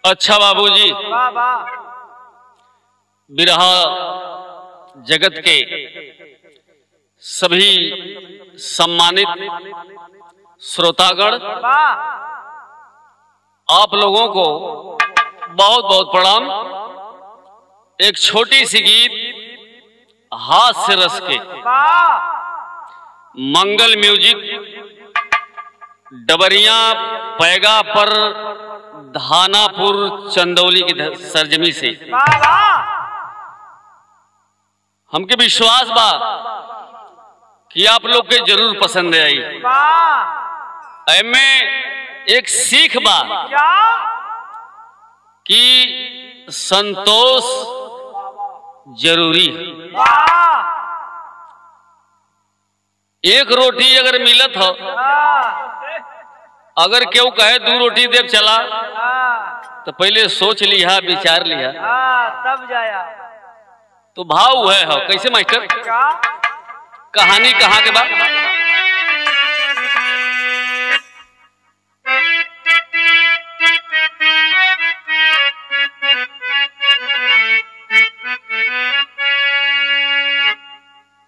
अच्छा बाबूजी, बिरहा जगत के सभी सम्मानित श्रोतागण, आप लोगों को बहुत बहुत प्रणाम। एक छोटी सी गीत हास्य रस के मंगल म्यूजिक डबरिया पैगा पर धानापुर चंदौली की सरजमी से हमके विश्वास बा कि आप लोग के जरूर पसंद आई। एमें एक सीख बा कि संतोष जरूरी है। एक रोटी अगर मिलत हो, अगर क्यों कहे 2 रोटी देव चला, तो पहले सोच लिया, विचार लिया, तब जाया। तो भाव है हो। कैसे मास्टर? कहानी कहाँ के बाद?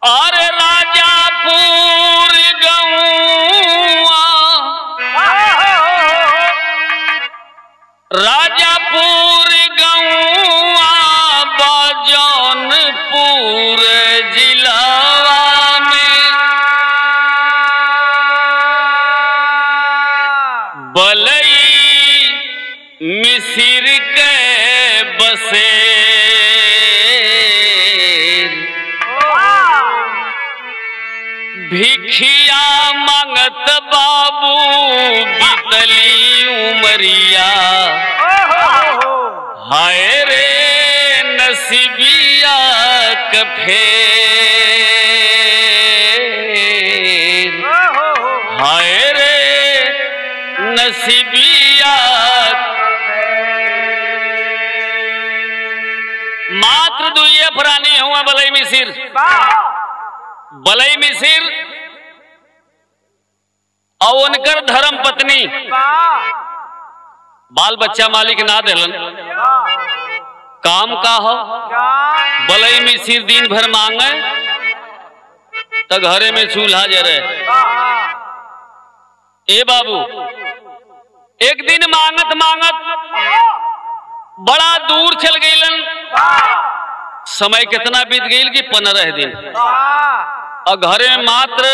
अरे राजापुर गौआ, राजापुर गौआ जौनपुर जिलावा में बलई मिसिर के बसे भिखिया मांगत बाबू बीतली उमरिया। हाय रे नसीबिया कफेर, हाय रे नसीबिया। मात्र दुइये प्राणी हुआ बलई मिसिर। बलई मिसिर और उनकर धर्म पत्नी बाल बच्चा मालिक ना देलन। काम का हो? बलई मिसिर दिन भर मांगे तो घरे में चूल्हा जरे। ए बाबू, एक दिन मांगत मांगत बड़ा दूर चल गईलन। समय कितना बीत गई कि 15 दिन, और घरे में मात्र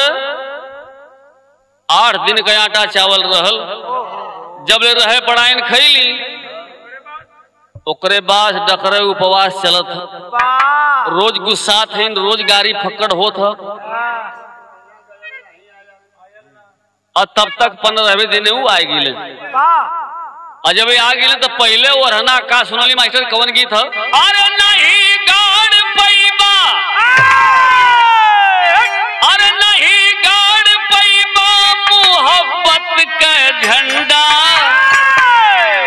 8 दिन का आटा चावल रहल। जब ले रहे पड़ाइन खैली, ओकरे बाद डकरे उपवास चलत। रोज गुस्सा थे, रोज गाड़ी फक्कड़ होत। और तब तक 15वें दिन वो आ गई। और जब आ गई तो पहले ओरहना का सुनली मास्टर? कौन गीत है? अरे नहीं गाड़ पैबा, अरे नहीं गाड़ पैबा मोहब्बत का झंडा,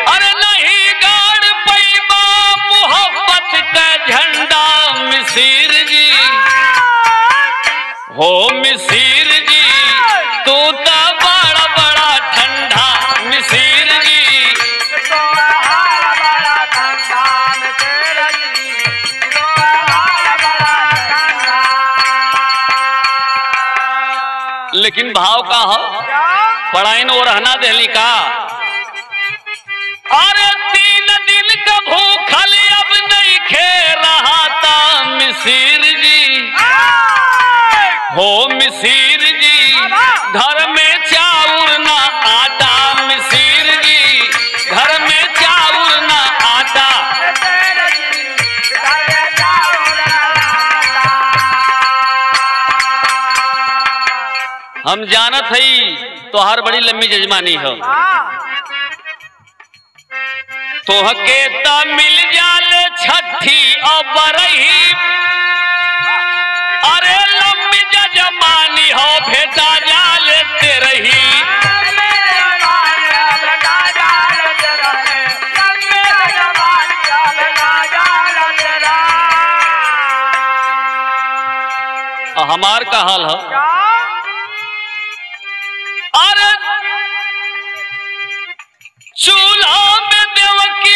अरे नहीं गाड़ पैबा मोहब्बत का झंडा। मिसिर जी हो, मिसिर जी तू तो बड़ा बड़ा ठंडा। मिसिर जी लेकिन भाव का हो? पढ़ाइन और रहना दहली का। अरे 3 दिन का भूखल अब नहीं खे रहा था। मिसिर जी हो, मिसिर जी घर में चाउर ना आटा। मिसिर जी घर में चाउर ना आटा। हम जानत हई तोहार बड़ी लंबी जजमानी हो। तोहके ता मिल जाले छठी और बरही। अरे लंबी जजमानी हो, भेटा जाले तेरही। हमार का हाल है? अरे चूल्हा में देवकी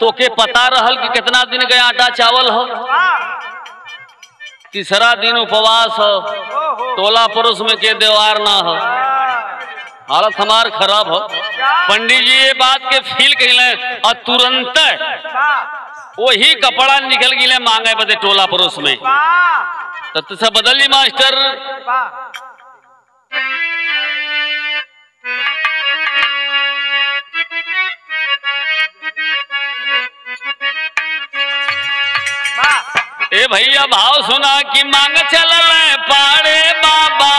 तोके पता रहल कि कितना दिन गए आटा चावल हो। तीसरा दिन उपवास हो, टोला पड़ोस में के देवार ना हो, हालत हमार खराब हो। पंडित जी ये बात के फील कहले और तुरंत वही कपड़ा निकल गिले मांगे बदे टोला पड़ोस में। तो सब बदल ली मास्टर। ए भैया भाव सुना कि मांग चलल पाड़े बाबा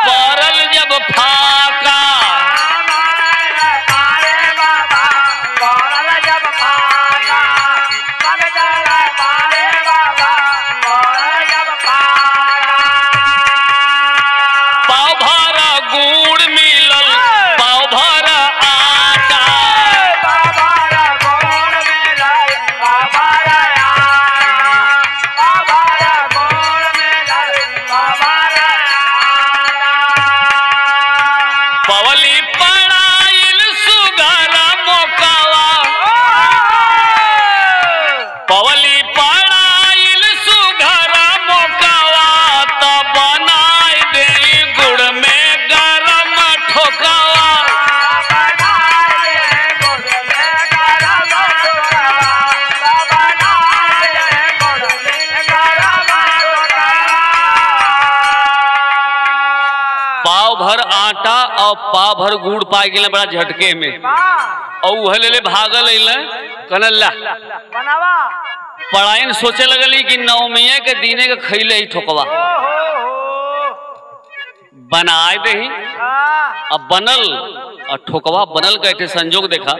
परल जब फाका। पाव भरा गुड़ मिलल, पाव भरा आटा। पवली पड़ाइल सुगर मोकावा, पवली पड़ाइल सुगर मोकावा। तो बनाई दे गुड़ में गरम ठोकावा। पाव भर आटा और पाव भर गुड़ पाई गए बड़ा झटके में, और वह ले भागल कनल्ला पढ़ाइन सोचे लगली कि नवमिया के दीने के खैले ही ठोकवा बनाए दे। अब बनल और ठोकवा बनल कहते संजोग देखा।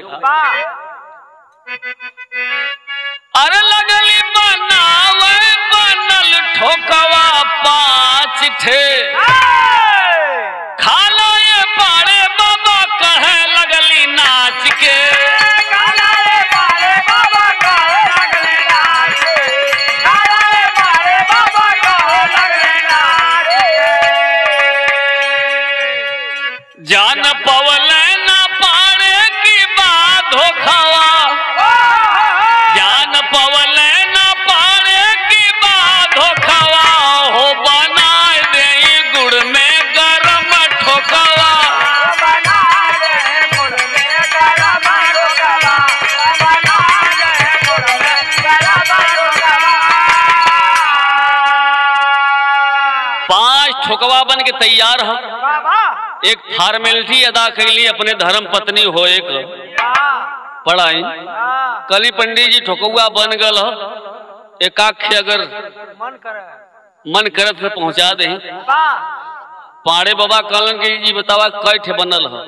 अरे लगली बनावे बनल ठोकवा 5 ठे। खाला ये पाड़े बाबा कहे लगली नाच के। जान पवले ना पाड़े की बात हो खवा, जान पवले ना पाड़े की बात हो खवा। हो बनाए दे गुड़ में गरम ठोकवा। पांच ठोकवा बन के तैयार हो। एक फॉर्मेलिटी अदा कैली अपने धर्म पत्नी हो एक पढ़ाई। कली पंडित जी ठोकवा बन गल हो। एकाख्य अगर मन करत से पहुंचा दे। पाड़े बाबा कहलन कि जी बतावा कई ठे बनल हो।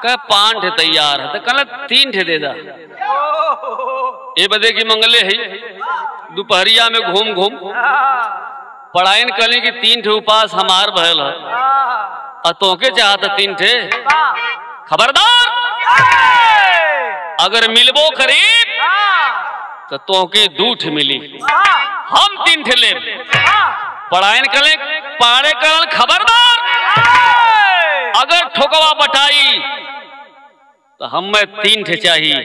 कह 5 ठे तैयार है। तो कहल 3 ठे दे दा। ये बदे की मंगले है दोपहरिया में घूम घूम पढ़ाइन कहली कि 3 ठे उपास हमार भयल है और तोके चाहत 3 ठे। खबरदार अगर मिलबो करीब तो तोके 2 ठे मिली, हम 3 ठे ले। पढ़ाइन कले पाड़े कल खबरदार अगर ठोकवा बटाई तो हमें 3 ठे चाहिए,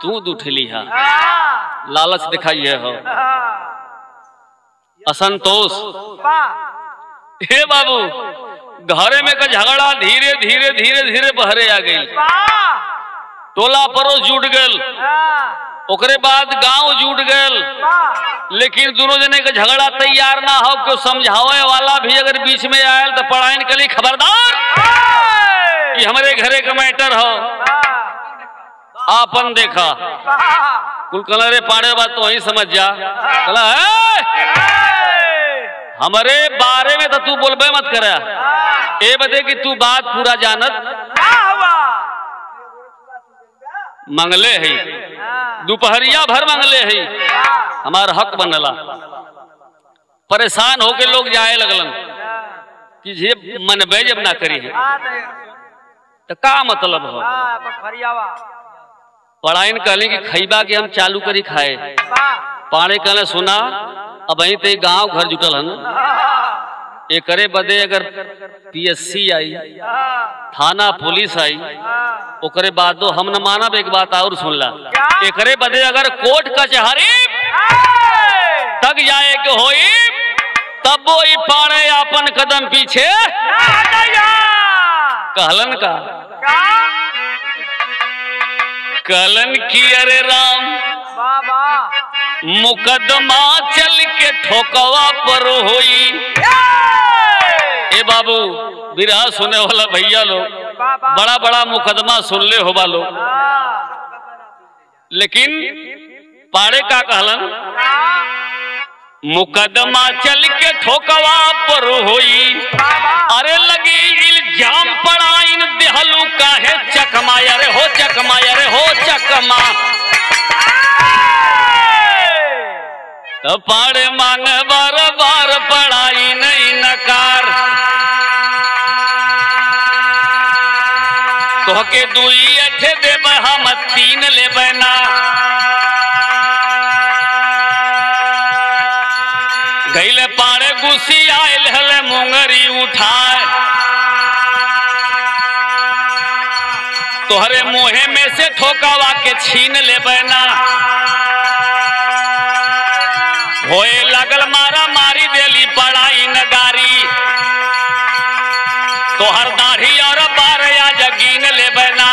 तू 2 ठे लिहा। लालच दिखाइए हो असंतोष। हे बाबू घरे में का झगड़ा धीरे धीरे धीरे धीरे बहरे आ गई। टोला पड़ोस जुट गल, ओकरे बाद गांव जुट गल। लेकिन दोनों जने का झगड़ा तैयार ना हो क्यों समझावे वाला भी अगर बीच में आयल तो पढ़ाइन कली खबरदार ये हमारे घरे का मैटर हो आपन देखा। कुल कलरे पाड़े बात तो वही समझ जा। कला हमारे बारे में तो तू बोलबे मत करा। ए बदे कि तू बात पूरा जानत मंगले है, दोपहरिया भर मंगले है, हमार हक बनला। परेशान होके लोग जाए लगलन कि जे मनबे जब ना करी है तो का मतलब हो। पढ़ाइन कहले कि खैबा के हम चालू करी खाए। पाड़े कहले सुना अब वही ते गांव घर जुटल हन, एकरे बदे अगर पीएससी आई, थाना पुलिस आई, ओकरे बाद हम न मानब। एक बात और सुन ला, एकरे बदे अगर कोर्ट कचहरी तक जाए के होई तब वो ही पाड़े अपन कदम पीछे कहलन का कहलन की अरे राम मुकदमा चल के ठोकवा पर होई। ए बाबू बिरहा सुने वाला भैया लोग बड़ा बड़ा मुकदमा सुन ले होबा लोग, लेकिन पाड़े का कहलन मुकदमा चल के ठोकवा पर होई। अरे लगी इल्जाम पड़ा इन देहलू काहे चकमा, अरे हो चकमा, अरे हो चकमा। तो पाड़े मांग बार बार पढ़ाई नहीं नकार, तो के दुई अठे देब हम 3 ले बना। गईले पाड़े गुस्सी आयल हले मुंगरी उठाए, तोहरे मुहे में से ठोकावा के छीन ले बना। होए लगल मारा मारी देली पढ़ाई नगारी, तोहर दाढ़ी और बार आज गिन ले बना।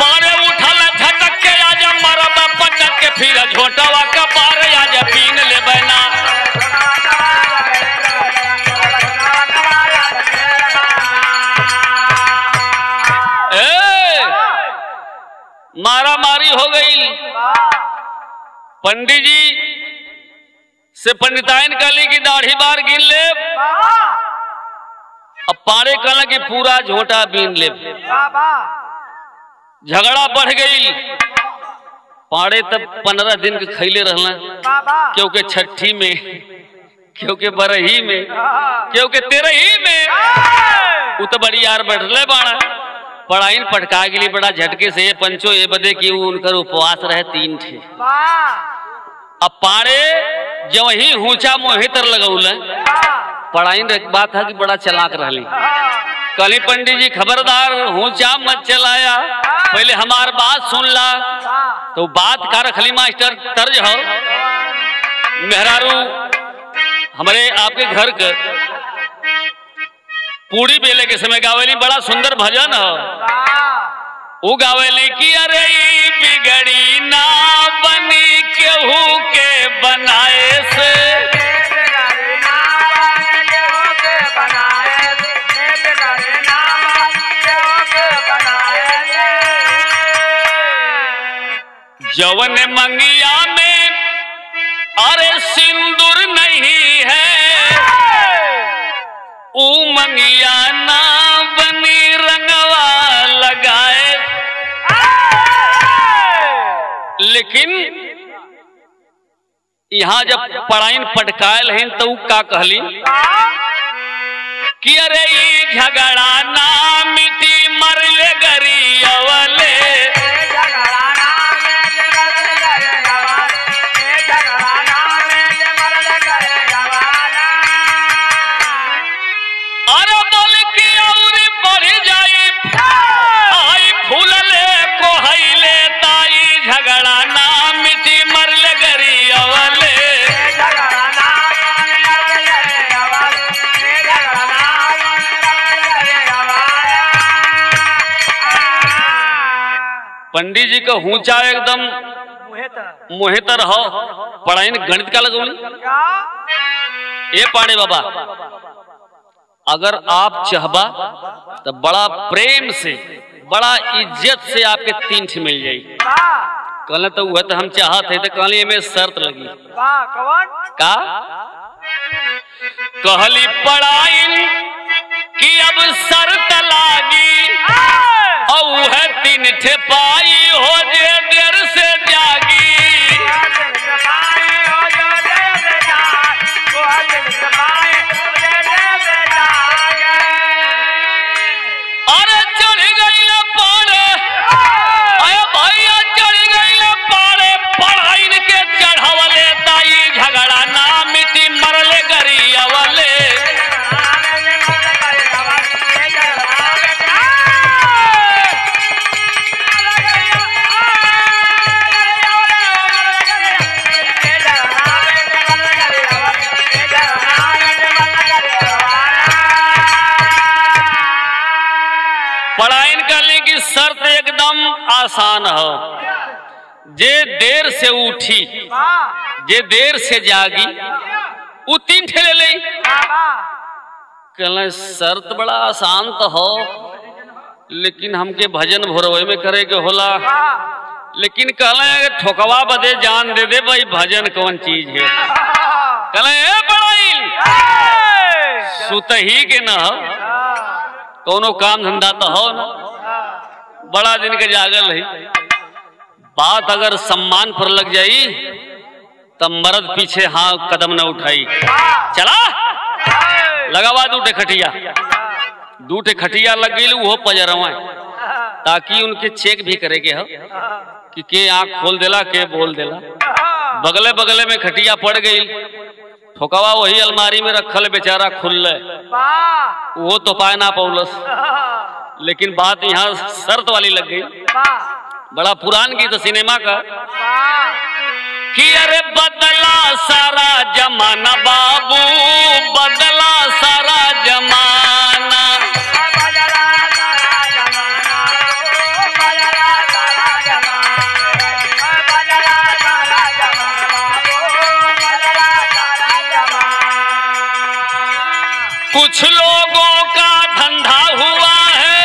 पारे उठल झटक के आज मरब पटक के फिर झोटवा का बार आज पीन ले बना। मारा मारी हो गई। पंडित जी से पंडिताइन कहली की दाढ़ी बार गिन ले, अब पाड़े कहला कि पूरा झोटा बीन ले। झगड़ा बढ़ गई। पाड़े तब 15 दिन के खैले रहना, क्योंकि छठी में, क्योंकि बरही में, क्योंकि तेरही में। वो तो बड़ी यार बैठले बाड़ा पढ़ाई पटका के लिए बड़ा झटके से पंचो ये बदे कि उनकर उपवास रहे 3 ठे। अब पाड़े जो ही ऊंचा मोहितर लगौल पढ़ाई बात है कि बड़ा चलाक रहली। कली पंडित जी खबरदार ऊंचा मत चलाया, पहले हमार बात सुन ला। तो बात का रखली मास्टर तर्ज हो मेहरारू हमारे आपके घर के पूरी बेले के समय गावेली बड़ा सुंदर भजन हो। वो गावेली की अरे बिगड़ी ना बनी केहू के बनाए से, जवन मंगिया में अरे सिंदूर नहीं है, ऊ मंगिया ना बनी रंगवा लगाए। लेकिन यहाँ जब पढ़ाई पटकायल है तो का कहली कि अरे झगड़ा ना मिटी मरले गरियवले। पंडित जी का ऊंचा एकदम मोहेतर हो पढ़ाई गणित का लगौली। ये पाड़े बाबा अगर आप चाहबा तो बड़ा प्रेम से बड़ा इज्जत से आपके 3 ठे मिल जाई। कहले तो वह तो हम चाहत है, तो कहली में शर्त लगी का कहली पढ़ाई कि अब शर्त लागी और है 3 ठे पाई हो जे देर से जागी। अरे चढ़ गई न पाड़े, अरे भैया चढ़ गई न पाड़े, पढ़ाई के चढ़ावले ताई झगड़ा ना मिटी मरले गरियावले। आसान हो। जे देर से उठी जे देर से जागी वो 3 ठेले ले। कहले शर्त बड़ा आसान तो हो, लेकिन हमके भजन भोरवे में करे के होला। लेकिन कहले ठोकवा बदे जान दे दे भाई, भजन कौन चीज है। कहले बड़ाई सुत ही के न हो, कोनो काम धंधा तो हो ना, बड़ा दिन के जागल है। बात अगर सम्मान पर लग जाई तब मर्द पीछे हाँ कदम न उठाई। चला लगावा 2 खटिया, 2 खटिया लग गई वो पजरवा, ताकि उनके चेक भी करे के हो कि के आँख खोल देला के बोल देला। बगले बगले में खटिया पड़ गई, ठोकवा वही अलमारी में रखल, बेचारा खुल वो तो पाए ना पौलस। लेकिन बात यहाँ शर्त वाली लग गई। बड़ा पुरान गीत सिनेमा का कि अरे बदला सारा जमाना बाबू, बदला सारा जमाना। कुछ लोगों का धंधा हुआ है,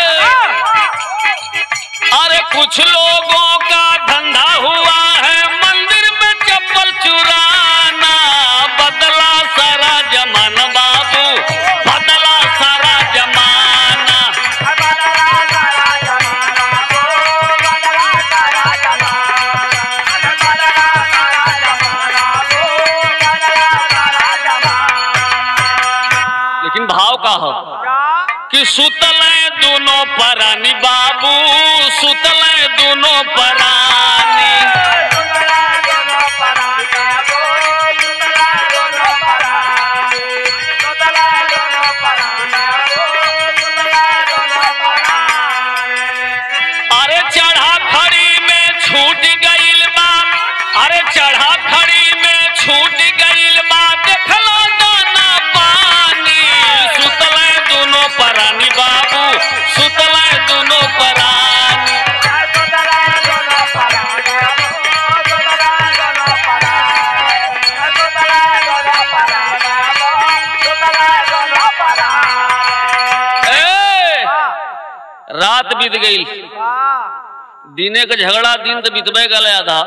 अरे कुछ लोगों का धंधा हुआ है मंदिर में चप्पल चुराना। बदला सारा जमाना बाबू, बदला सारा जमाना। लेकिन भाव का हो कि सुतले दोनों परानी बाबू, सुतले दोनों परानी। अरे चढ़ा खड़ी में छूट गईल बा, अरे चढ़ा खड़ी में छूट गईल बा, देखला दाना पानी। सुतले दोनों परानी बाबू, सुतले दोनों परानी। रात बीत गई, दिने का झगड़ा दिन तो बीतबे गल आधा,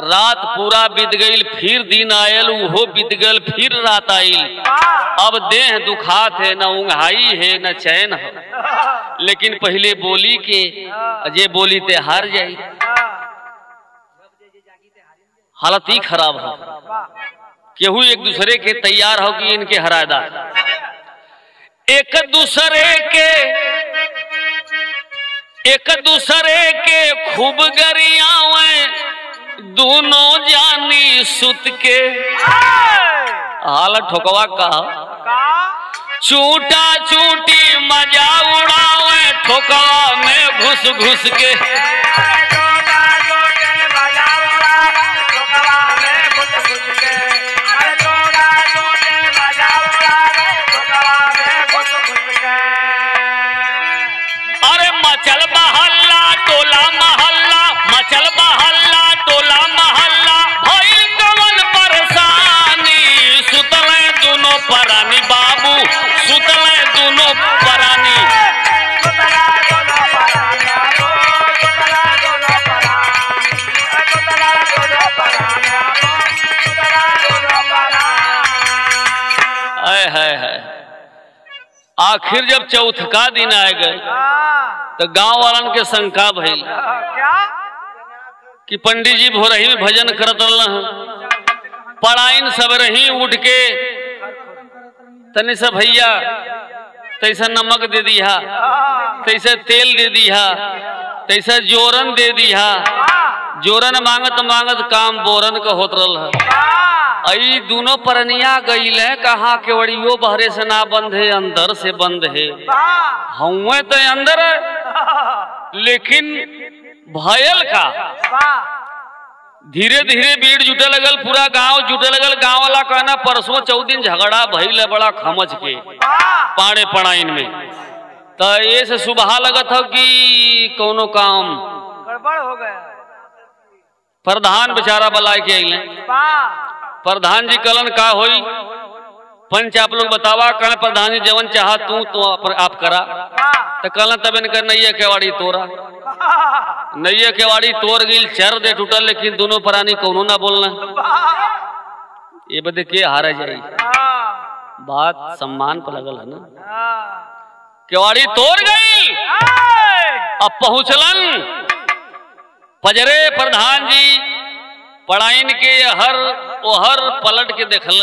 रात पूरा बीत गई, फिर दिन आयल वो बीत गल, फिर रात आयल। अब देह दुखात है, न ऊंघाई है न चैन है। लेकिन पहले बोली के जे बोली ते हार जाई, हालत ही खराब हो। केहू एक दूसरे के तैयार हो कि इनके हरादा, एक दूसरे के खूब गरियावे, दोनों जानी सुत के। हालत ठोकवा का चूटा चूटी मजा उड़ावे, ठोकवा में घुस घुस के। अरे मचल बहल्ला टोला महल्ला, मचल बहल्ला टोला महल्ला, भइल कवन परेशानी। सुतले दोनों परानी बाबू, सुतले दोनों परानी। है आखिर जब चौथका दिन आ गए तो गांव वालन के शंका भइल कि पंडित जी भोरही में भजन करत रहल, पढ़ाइन सब रही उठ के तनि से भैया तैसा नमक दे दिया, तैसे तेल दे दिया, तैसे जोरन दे दिया। जोरन मांगत मांगत काम बोरन का होत रहल। आई दोनों परनिया गईल है, कहा केवड़ियो बहरे से ना बंद है, अंदर से बंद है। हुए तो अंदर है, लेकिन भयल का धीरे धीरे भीड़ जुटे लगल, पूरा गांव जुटे लगल। गांव वाला कहना परसों 14 दिन झगड़ा भइल है बड़ा खमच के पाड़े पड़ाइन में, तो ये से सुबह लगत हो कि कोनो काम गड़बड़ हो गया। प्रधान बेचारा बलाय के अइले। प्रधान जी कलन का होई पंच आप लोग बतावा। कहले प्रधान जी जवन चाह तू तो आप करा। तो कहला तब इनकर नैया केवाड़ी तोरा। नैया केवाड़ी तोड़ गिल, चर दे टूटल, लेकिन दोनों प्राणी कौनो ना बोलना। ये बदे के हारा जाई। बात सम्मान पर लगल है ना। केवाड़ी तोड़ गई। अब पहुंचलन पजरे प्रधान जी पढ़ाइन के हर पलट के देखल।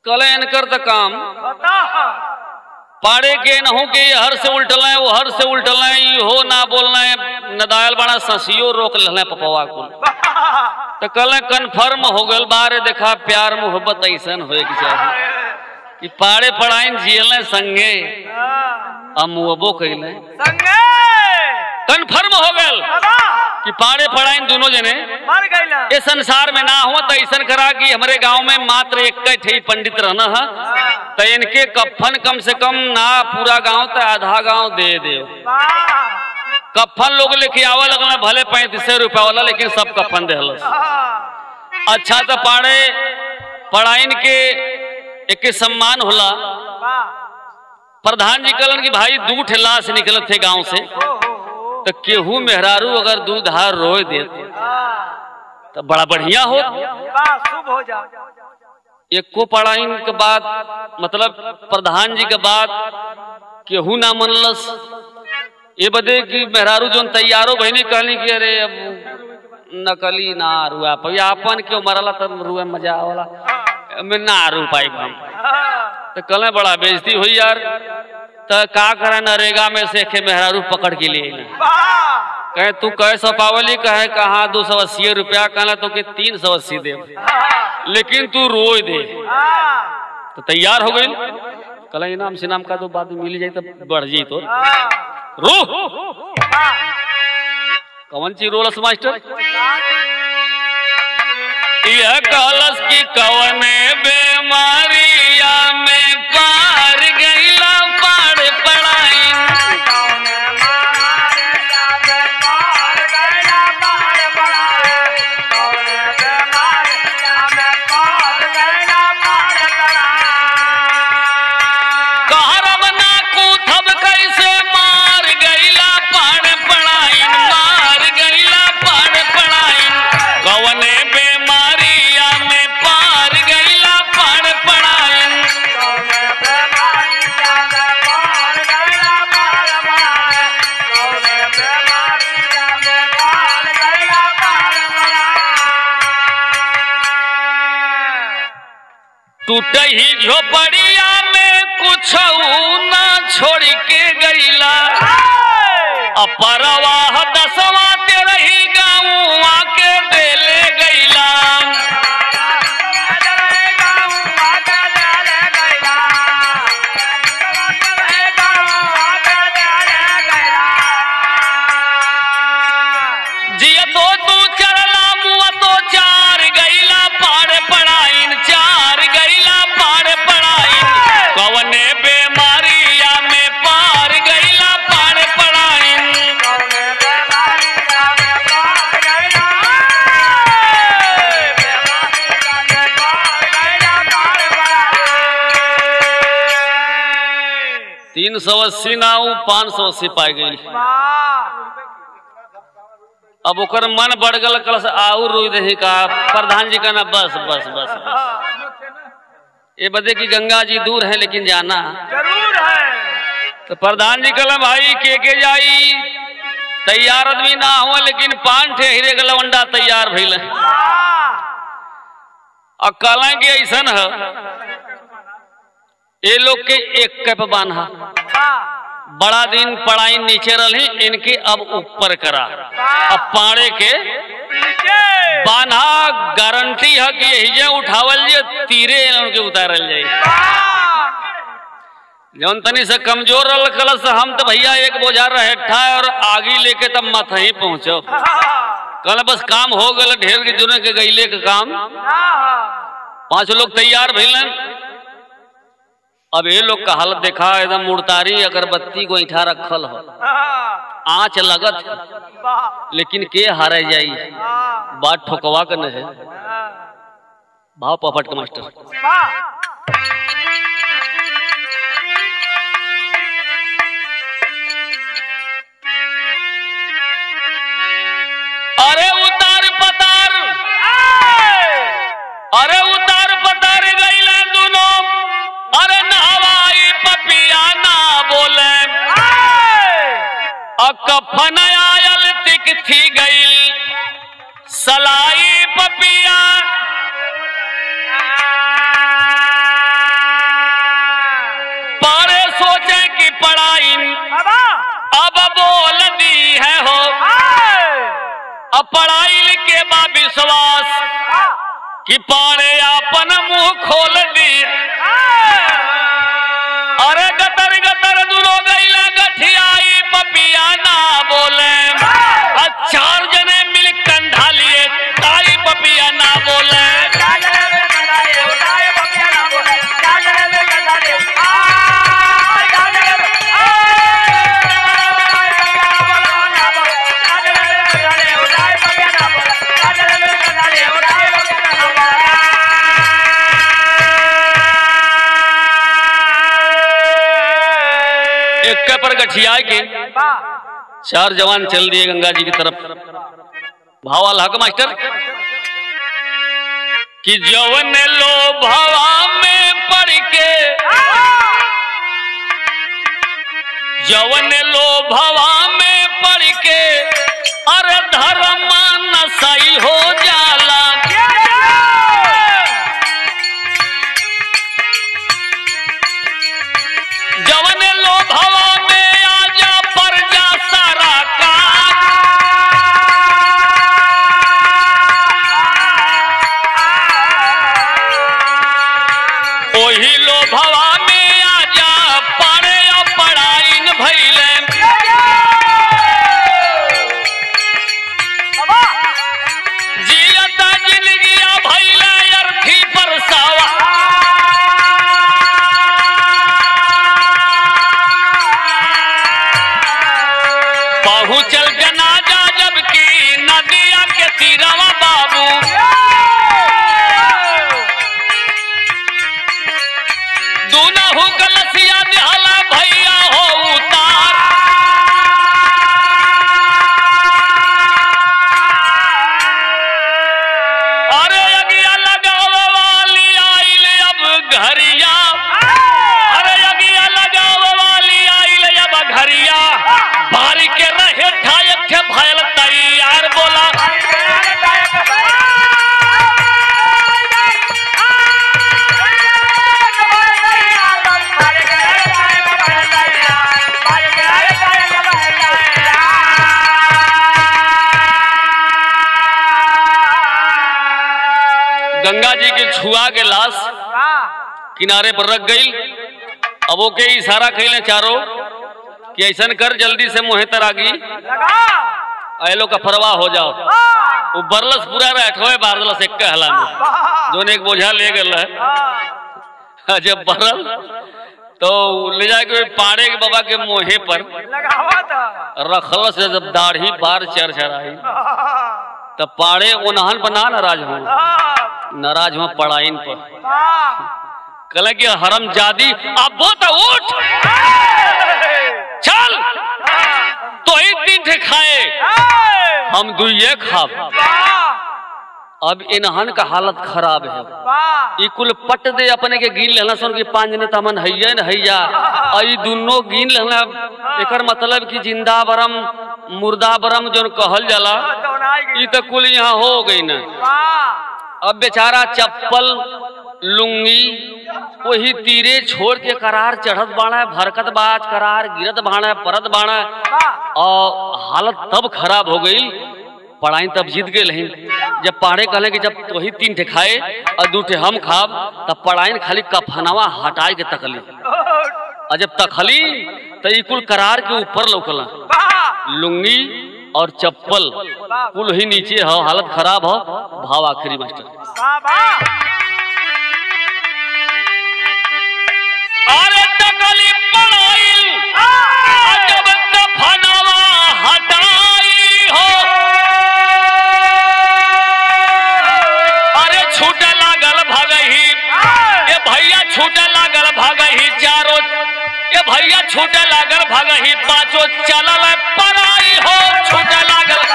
कल इनकर तो काम पाड़े के नहू के हर से उल्टल है, वो हर से उल्टल है, हो ना बोलना है। नदायल बड़ा ससियो रोक ले पपवा को। तो कल कन्फर्म हो गल बारे देखा प्यार मोहब्बत ऐसन होए के चाहिए कि पाड़े पढ़ाइन जियले संगे अमुबो कैले कन्फर्म हो गल कि पाड़े पढ़ाइन दोनों जने मर गए। ये संसार में ना हो तो ऐसा करा कि हमारे गांव में मात्र एक ही पंडित रहना है, तो इनके कफन कम से कम ना पूरा गांव तो आधा गांव दे दे। कफन लोग लेके आवा लगना भले 35 रुपया वाला, लेकिन सब कफन दे। अच्छा तो पाड़े पढ़ाइन के एक सम्मान होला। प्रधान जी कलन की भाई 2 ठे लाश निकलत थे गांव से, तो केहू मेहरारू अगर दूध हार रोए दे तो बड़ा बढ़िया हो, शुभ हो जा। एक को पढ़ाइन के बाद मतलब प्रधान जी के बाद केहू ना मनलस। ये बदे कि मेहरारू जो तैयारो बहनी कहनी कि अरे अब नकली ना रुआ पैया अपन क्यों मरला तब रुआ मजा वाला में ना रू पाई हम। तो कल बड़ा बेइज्जती हुई यार। तो का करे नरेगा में से के मेहरारू पकड़ के लिए कहे तू कैसे पावली कहे कहा 280 रुपया कहला तो के 380 दे, लेकिन तू रोज दे। तो तैयार हो गई। कल इनाम सिनाम का तो बाद में मिल जाए तो बढ़ जाये। तो रो कौन सी रोलस मास्टर यह कलश की कवने बेमारिया में पार गईला पाड़ पढ़ाई। कहरम ना कूथब कैसे मार गईला पाड़ पढ़ाई, मार गईला पाड़ पढ़ाई। कवने बेमारिया में पार गईला पाड़ पढ़ाई। टूट ही झोपड़िया में कुछ ना छोड़ के गईला। अपरवाह 10वां 13 गाँव आके देले गईला। जिया तो तू चरला मुआ तो 4 गईला पाड़ पढ़ाइन, 4 गईला पाड़ पढ़ाइन। कवने बेमारिया में पार गईला पाड़ पढ़ाइन। तीन 380 ना 580 पाई गई। अब ओकर मन बढ़ गल कल से आउर रोई दही का। प्रधान जी का ना बस बस बस बस। ये बदे की गंगा जी दूर है लेकिन जाना जरूर है। तो प्रधान जी कल भाई के जाई तैयार आदमी ना हुआ, लेकिन 5 ठे हीरे का लवंडा तैयार भइल। और कल के ऐसा है ये लोग के एक कैप बांधा। बड़ा दिन पढ़ाई नीचे रही, इनके अब ऊपर करा। अब पाड़े के बांधा गारंटी है कि यही उठावल जे तीरे उनके उतारल जाए। जौन तनी से कमजोर रल कलश हम तो भैया एक बोझा रहे ठा और आगे लेके तब मत ही पहुंचो। कल बस काम हो गल, ढेर के जुने के गईले के काम। 5 लोग तैयार भइलन। अब ये लोग का हालत देखा एकदम मुड़तारी अगरबत्ती को ऐठा रखल हो। आँच लगत लेकिन के हारे जाई बात ठोकवा कर न है भाव पपट के मास्टर। अरे उतार पतार गईला दोनों अरे नहवाई पपिया ना बोले कफन आयल तिक थी गई सलाई पपिया पारे सोचे कि पढ़ाई अब बोल दी है हो अब पढ़ाई के बा विश्वास कि पारे अपन मुंह खोल दी। अरे गतर गतर दुनो गईला गठियाई पपिया ना बोले चार जने मिल कंधा लिए ताई पपिया ना बोले। एक पर गठिया के चार जवान चल दिए गंगा जी की तरफ। भावा हक मास्टर कि जवन लो भावा में पड़ के जवन लो भावा में पड़ के अरे धर्म नसाई हो जाला जवन लो भावा में आजा पर जा सारा का ओही लो भावा में आजा पढ़े पढ़ाई न भइले जियता जिंदगिया भइले अर्थी परसावा पहुंचल जनाजा जबकि नदिया के तीरवा बाबू दूनहु कलसिया दिहला भैया हो उतार अरे अगिया लगावे वाली आइल अब घरिया अरे अगिया लगावे वाली आइल अब घरिया बारी के रहे ठायक थे भयल तैयार बोला गंगा जी के छुआ के लाश किनारे पर रख गई। अब वो के इशारा कैले चारों कि ऐसा कर जल्दी से मुहे तर आगी ऐलो का फरवा हो जाओ। वो बरलस पूरा रहे बारलस एक कहला में जो ने एक बोझा ले गया है जब बरल तो ले जाके पाड़े के बाबा के मुहे पर रखलस जब दाढ़ी बार चरचराई तब पाड़े उन्हन पर ना नाराज हुआ पढ़ाइन पर कल कि हरम जादी अब वो तो उठ चल तो ही दिन थे खाए हम दुइये खाब। अब इन्हन का हालत खराब है कुल पट दे अपने के गिन लेना सुन की पांच ने तमन हैया न हैया आई दोनों गिन लेना एकर मतलब कि जिंदा बरम मुर्दा बरम जो कहल जाला ई तो कुल यहाँ हो गई न। अब बेचारा चप्पल लुंगी वही तीरे छोड़ के करार चढ़त बाड़ा भरकत बाज करार गिरत बाड़ा परत बाड़ा और हालत तब खराब हो गई। पढ़ाई तब जीत गए नहीं जब पढ़े कहले कि जब वही तीन ठे खाए और दू ठे हम खाब तब पढ़ाई खाली कफनवा हटाए के तकली और जब तकली तो ई कुल करार के ऊपर लौकला लुंगी और चप्पल कुल ही नीचे हो हालत खराब हो। भाव आखिरी मास्टर अरे तकली पढ़ाई जब कफनवा छूटे लागल भागही चारो, ये भैया छूटे लागल भागही पांचो, चलल पराई हो छूटे लागल।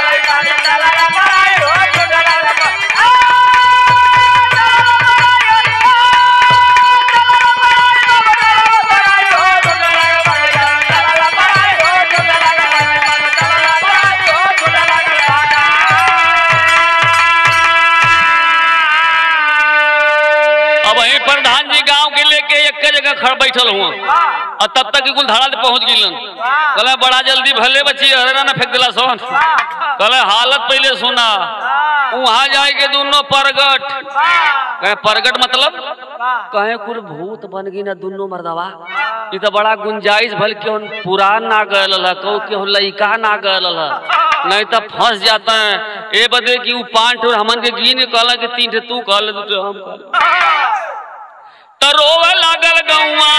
प्रधान जी गांव के लेके एक जगह खड़ बैठल हुआ और तब तक कुल धारा पहुंच गई। कल बड़ा जल्दी भले बची अरे ना फेंक दिला सोन। कल हालत पहले सुना, वहां जाए के दोनों परगट कहे, परगट मतलब कहे कुल भूत बन गई ना दोनों मर्दवा। ये तो बड़ा गुंजाइश भल क्यों पुरान ना गल कहो क्यों लइका ना गल, नहीं तो फंस जाता है। ए बदे की पांच ठोर हमन के गिन कहला कि तीन ठे तू कहले दू ठे हम कहले। तो रोवे लागल गौवा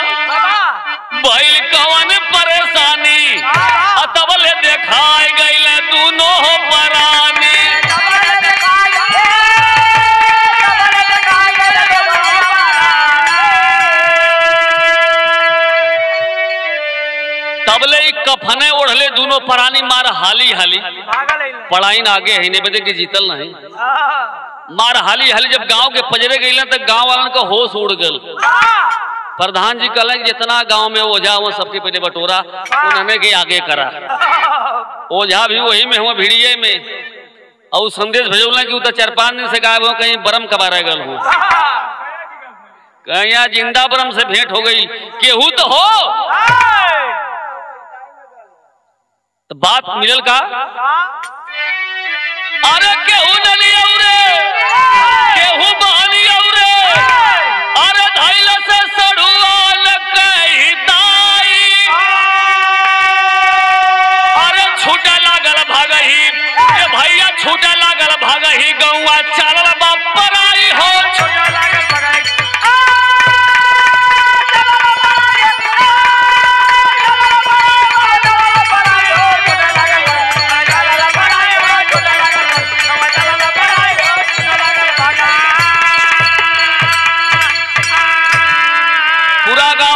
भइल कवन परेशानी, तबले देखाई गइले दोनों हो परानी। तबले कफने ओढ़ले दोनों परानी मार हाली हाली पढ़ाई आगे है नहीं बदे के जीतल नहीं मार हाली हाली। जब गांव के पजरे गई तो गांव वालन का होश उड़ गल। प्रधान जी कहले जितना गांव में ओझा वो सबके पहले बटोरा उन्होंने के आगे करा। ओझा भी वही में हुआ भिड़िए में और संदेश भेजौला कि उतर 4-5 दिन से गायब हो, कहीं बरम कबा रह गल हो, कहीं यहाँ जिंदा बरम से भेंट हो गई केहू तो हो। तो बात मिलल का अरे केहू नली औरे केहू बहनी औरे, अरे धैल से सड़ुआल कही ताई, अरे छूटे लागल भागही ये भैया छूटे लागल भागही गौवा चलल बाप पराई हो।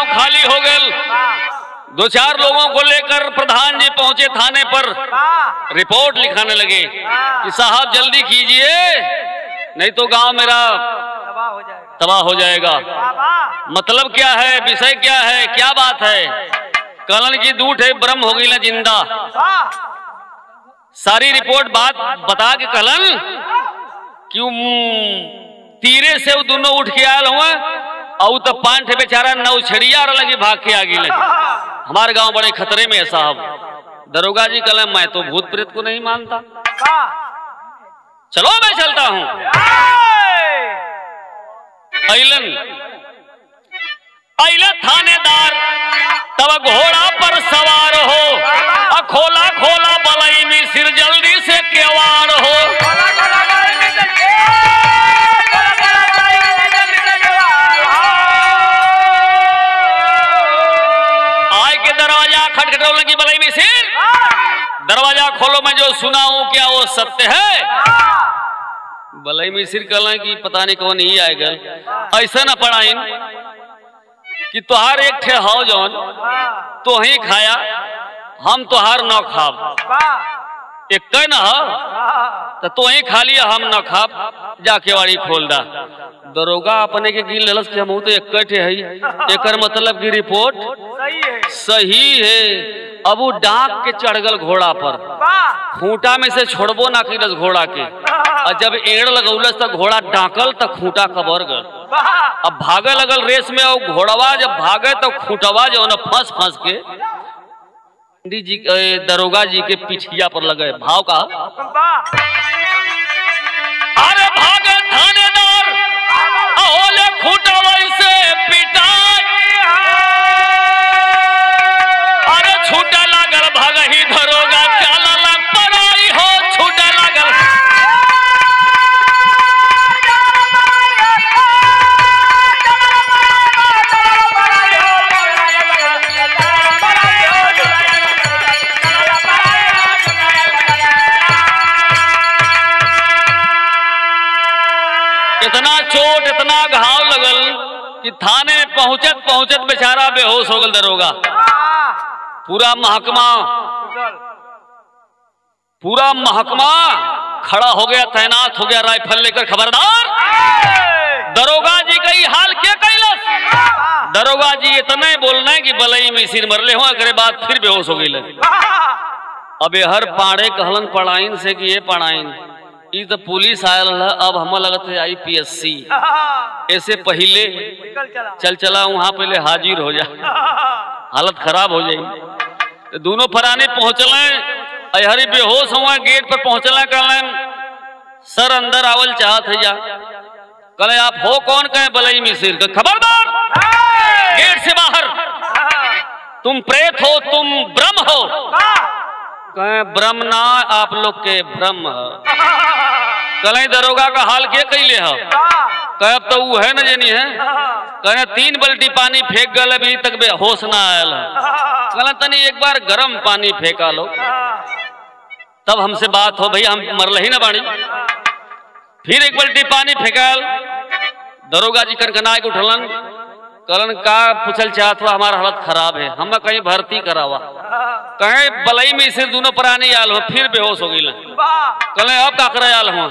खाली हो गए। 2-4 लोगों को लेकर प्रधान जी पहुंचे थाने पर, रिपोर्ट लिखाने लगे कि साहब जल्दी कीजिए नहीं तो गांव मेरा तबाह हो जाएगा। मतलब क्या है, विषय क्या है, क्या बात है? कलन की दूठ है ब्रह्म हो गई ना जिंदा। सारी रिपोर्ट बात बता के कलन क्यों तीरे से वो दोनों उठ के आयल हुआ और तो 5 ठे बेचारा नौछड़िया लगी भाग के आगे लगे। हमारे गांव बड़े खतरे में है साहब। दरोगा जी कल मैं तो भूत प्रेत को नहीं मानता, चलो मैं चलता हूं। अइलन थानेदार तब घोड़ा पर सवार हो, खोला खोला बलई में सिर जल्दी से केवाड़ हो। खटखटौले की बलाई में सिर, दरवाजा खोलो मैं जो सुना हूं क्या वो सत्य है? बलाई में सिर कहला कि पता नहीं कौन ही आएगा। ऐसा न पढ़ाइन कि तुहार एक ठे हाउ जौन तो ही खाया हम तुहार न खाब, एक न हो तो ही खा लिया हम न खाब, जाके वाड़ी खोल दा। दरोगा अपने के गिन ललस के हम तो एक है, एक मतलब की रिपोर्ट सही है। अब वो डांक के चढ़गल घोड़ा पर, खूंटा में से छोड़बो ना किलस घोड़ा के, और जब एड़ लगौलस तो घोड़ा डांकल तो खूंटा कबर गल। अब भागे लगल रेस में और घोड़वा जब भागे तो खूंटवा जो न फंस फंस के जी दरोगा जी के पिछिया पर लगे। भाव का अरे भागे थानेदार ओले खूंटवा से पिटाई, अरे छूटा लागल भागही दरोगा चलल पराई हो, छूटा लागल। इतना चोट इतना घाव लगल कि थाने में पहुंचत पहुंचत बेचारा बेहोश हो गल दरोगा। पूरा महकमा खड़ा हो गया, तैनात हो गया राइफल लेकर। खबरदार, दरोगा जी का ही हाल क्या कैलस? दरोगा जी इतने बोलना है कि बलई में सिर मरले हो, अगले बाद फिर बेहोश हो गई। अबे हर पाड़े कहलन पढ़ाइन से कि ये पढ़ाइन ई तो पुलिस आयल है, अब हम लगत है IPSC। ऐसे पहले चला वहां पहले हाजिर हो जा, हालत खराब हो जाए। तो दोनों फराने पहुंचल, हरी बेहोश हुआ, गेट पर पहुंचल। कहल सर अंदर आवल चाहत है जा। कहले आप हो कौन? कहे बलई मिसिर। खबरदार, गेट से बाहर, तुम प्रेत हो, तुम ब्रह्म हो। कहे ब्रह्म ना, आप लोग के ब्रह्म है। कल दरोगा का हाल क्या कैले है? कहे अब तो वो है न जनी है। कहे 3 बाल्टी पानी फेंक गल, अभी तक होश ना आयल है। कहला तनी एक बार गर्म पानी फेंका लो, तब हमसे बात हो। भाई हम मरल ही ना बाणी। फिर 1 बाल्टी पानी फेंकल। दरोगा जी कनकना के उठलन। कहलन का पूछल चाहत हुआ? हमारा हालत खराब है, हम कहीं भर्ती करावा। कहे बलई में से दोनों प्राणी आल हो, फिर बेहोश हो गई। कहले अब का करे आल हुआ?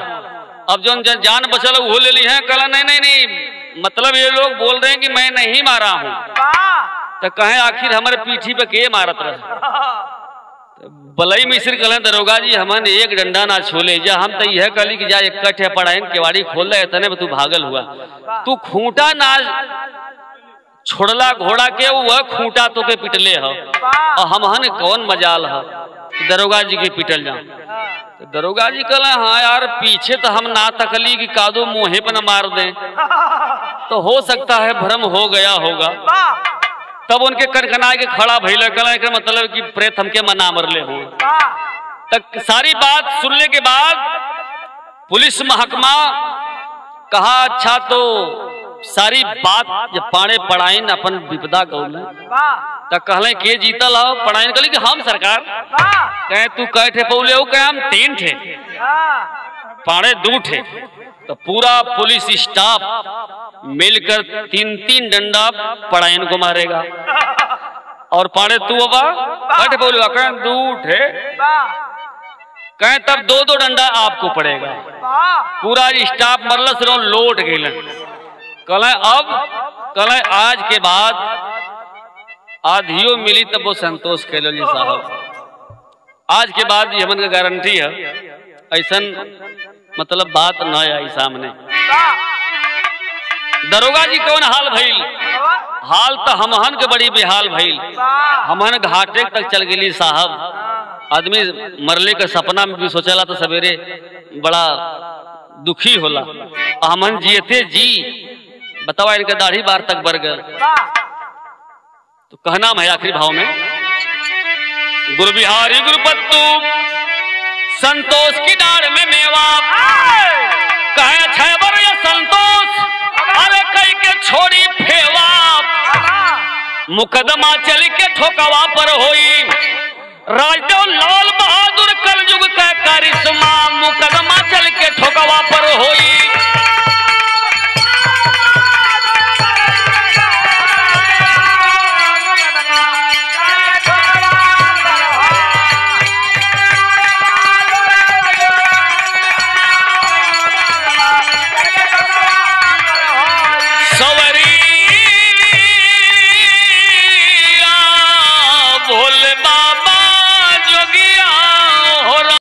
अब जो जान बचल वो ले ली है। कहला नहीं नहीं नहीं, मतलब ये लोग बोल रहे हैं कि मैं नहीं मारा हूँ। तो कहे आखिर हमारे पीठी पे के मारत रहे? बलई मिश्र कहले दरोगा जी हमन एक डंडा ना छोले जा, हम तो यह कहली कि जा एक कट है पढ़ाई केवाड़ी खोल दे, इतने में तू भागल हुआ। तू खूंटा ना छोड़ला घोड़ा के, वह खूंटा तो के पिटले हो, और हमहन कौन मजाल हो दरोगा जी के पिटल जा। तो दरोगा जी कहले हाँ यार, पीछे तो हम ना तकली कि कादो मुँहे पर न मार दे, तो हो सकता है भ्रम हो गया होगा। तब उनके कनकना के खड़ा भइल। कहला मतलब कि प्रेत हमके मना मरले हो। तक सारी बात सुनने के बाद पुलिस महकमा कहा अच्छा तो सारी बात जब पाड़े पढ़ाइन अपन विपदा गौले, तब कहले के जीतल हो? पढ़ाइन कहली कि हम सरकार। कहे तू कह ठे पौले हो? कहे हम 3 ठे, पाड़े 2 ठे। तो पूरा पुलिस स्टाफ मिलकर 3-3 डंडा पढ़ाइन को मारेगा। और पाड़े तू बाबा कट बोलूगा? कहे 2 ठे। कहे तब 2-2 डंडा आपको पड़ेगा। पूरा स्टाफ मरलस रो लौट गए। कहे अब कहे आज के बाद आधियो मिली तब वो संतोष कैलो जी साहब। आज के बाद ये हमन का गारंटी है, ऐसा मतलब बात न आई सामने। दरोगा जी कौन हाल भइल? हाल तो हमहन के बड़ी बेहाल भइल। हमहन घाटे तक चल गेली साहब। आदमी मरले के सपना में भी सोचला तो सवेरे बड़ा दुखी होला। हमहन जियते जी बतावा इनका दाढ़ी बार तक बढ़ गल। तो कहना है आखिरी भाव में, गुरु बिहारी गुरुपत्तू संतोष की डाढ़ में मेवा। कहे 6 बर या संतोष, अरे कई के छोड़ी फेवा। मुकदमा चल के ठोकवा पर होई, राजदेव लाल बहादुर कलयुग का करिश्मा। मुकदमा चल के ठोकवा पर होई।